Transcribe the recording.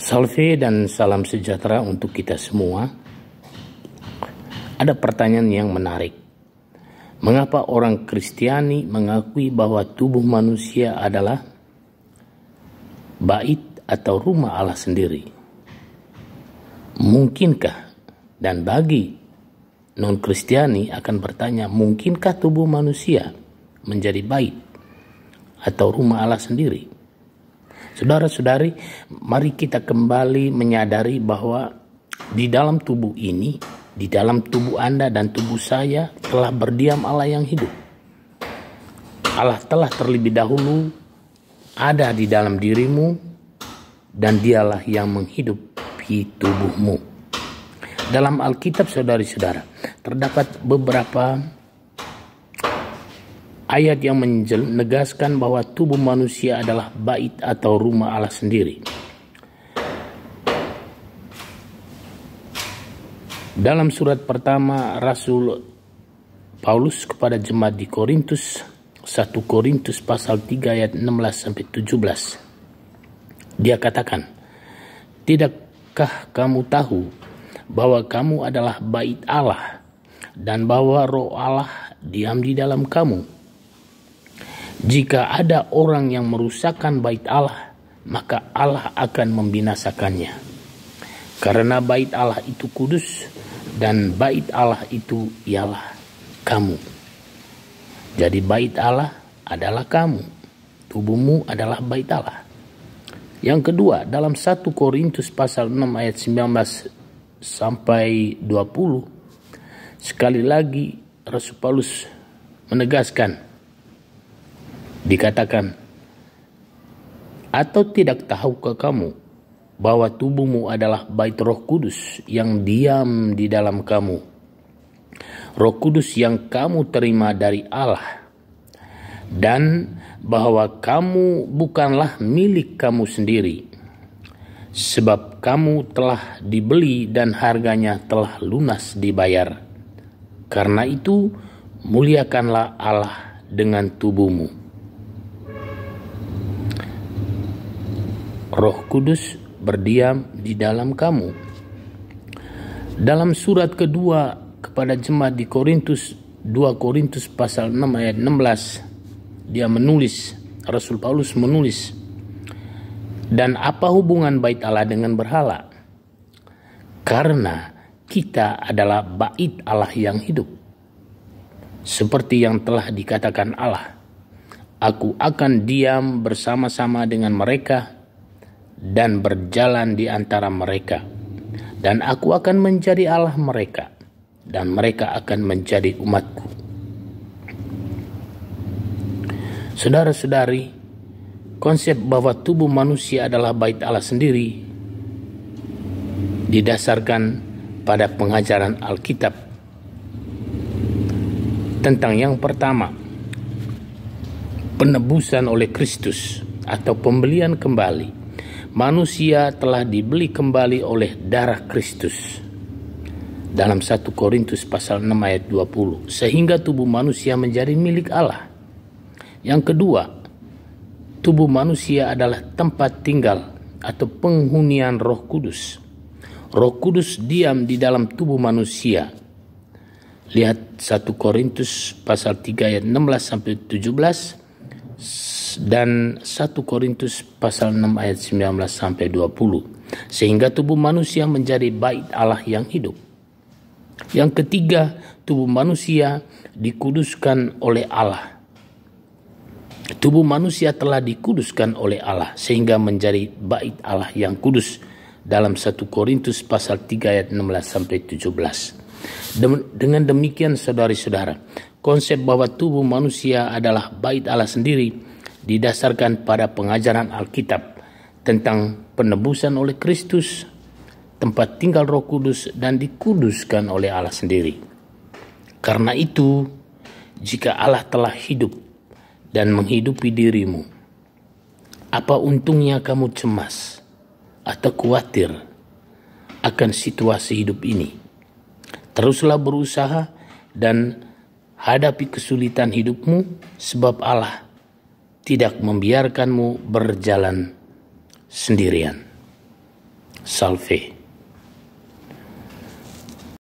Salve dan salam sejahtera untuk kita semua. Ada pertanyaan yang menarik. Mengapa orang Kristiani mengakui bahwa tubuh manusia adalah bait atau rumah Allah sendiri? Mungkinkah? Dan bagi non-Kristiani akan bertanya, mungkinkah tubuh manusia menjadi bait atau rumah Allah sendiri? Saudara-saudari, mari kita kembali menyadari bahwa di dalam tubuh ini, di dalam tubuh Anda dan tubuh saya telah berdiam Allah yang hidup. Allah telah terlebih dahulu ada di dalam dirimu dan dialah yang menghidupi tubuhmu. Dalam Alkitab, saudari-saudara, terdapat beberapa ayat yang menegaskan bahwa tubuh manusia adalah bait atau rumah Allah sendiri. Dalam surat pertama Rasul Paulus kepada jemaat di Korintus, 1 Korintus pasal 3 ayat 16-17. Dia katakan, "Tidakkah kamu tahu bahwa kamu adalah bait Allah dan bahwa Roh Allah diam di dalam kamu? Jika ada orang yang merusakkan bait Allah, maka Allah akan membinasakannya. Karena bait Allah itu kudus dan bait Allah itu ialah kamu." Jadi bait Allah adalah kamu. Tubuhmu adalah bait Allah. Yang kedua, dalam 1 Korintus pasal 6 ayat 19-20, sekali lagi Rasul Paulus menegaskan, dikatakan, "Atau tidak tahukah kamu bahwa tubuhmu adalah bait Roh Kudus yang diam di dalam kamu? Roh Kudus yang kamu terima dari Allah, dan bahwa kamu bukanlah milik kamu sendiri, sebab kamu telah dibeli dan harganya telah lunas dibayar. Karena itu, muliakanlah Allah dengan tubuhmu." Roh Kudus berdiam di dalam kamu. Dalam surat kedua kepada jemaat di Korintus, 2 Korintus pasal 6 ayat 16, dia menulis, Rasul Paulus menulis, "Dan apa hubungan bait Allah dengan berhala? Karena kita adalah bait Allah yang hidup. Seperti yang telah dikatakan Allah, 'Aku akan diam bersama-sama dengan mereka dan berjalan di antara mereka, dan aku akan menjadi Allah mereka, dan mereka akan menjadi umatku.'" Saudara-saudari, konsep bahwa tubuh manusia adalah bait Allah sendiri didasarkan pada pengajaran Alkitab tentang yang pertama, penebusan oleh Kristus atau pembelian kembali. Manusia telah dibeli kembali oleh darah Kristus. Dalam 1 Korintus pasal 6 ayat 20, sehingga tubuh manusia menjadi milik Allah. Yang kedua, tubuh manusia adalah tempat tinggal atau penghunian Roh Kudus. Roh Kudus diam di dalam tubuh manusia. Lihat 1 Korintus pasal 3 ayat 16-17 dan 1 Korintus pasal 6 ayat 19-20. Sehingga tubuh manusia menjadi bait Allah yang hidup. Yang ketiga, tubuh manusia dikuduskan oleh Allah. Tubuh manusia telah dikuduskan oleh Allah sehingga menjadi bait Allah yang kudus dalam 1 Korintus pasal 3 ayat 16-17. Dengan demikian, saudari-saudara, konsep bahwa tubuh manusia adalah bait Allah sendiri didasarkan pada pengajaran Alkitab tentang penebusan oleh Kristus, tempat tinggal Roh Kudus, dan dikuduskan oleh Allah sendiri. Karena itu, jika Allah telah hidup dan menghidupi dirimu, apa untungnya kamu cemas atau khawatir akan situasi hidup ini? Teruslah berusaha dan hadapi kesulitan hidupmu, sebab Allah tidak membiarkanmu berjalan sendirian. Salve.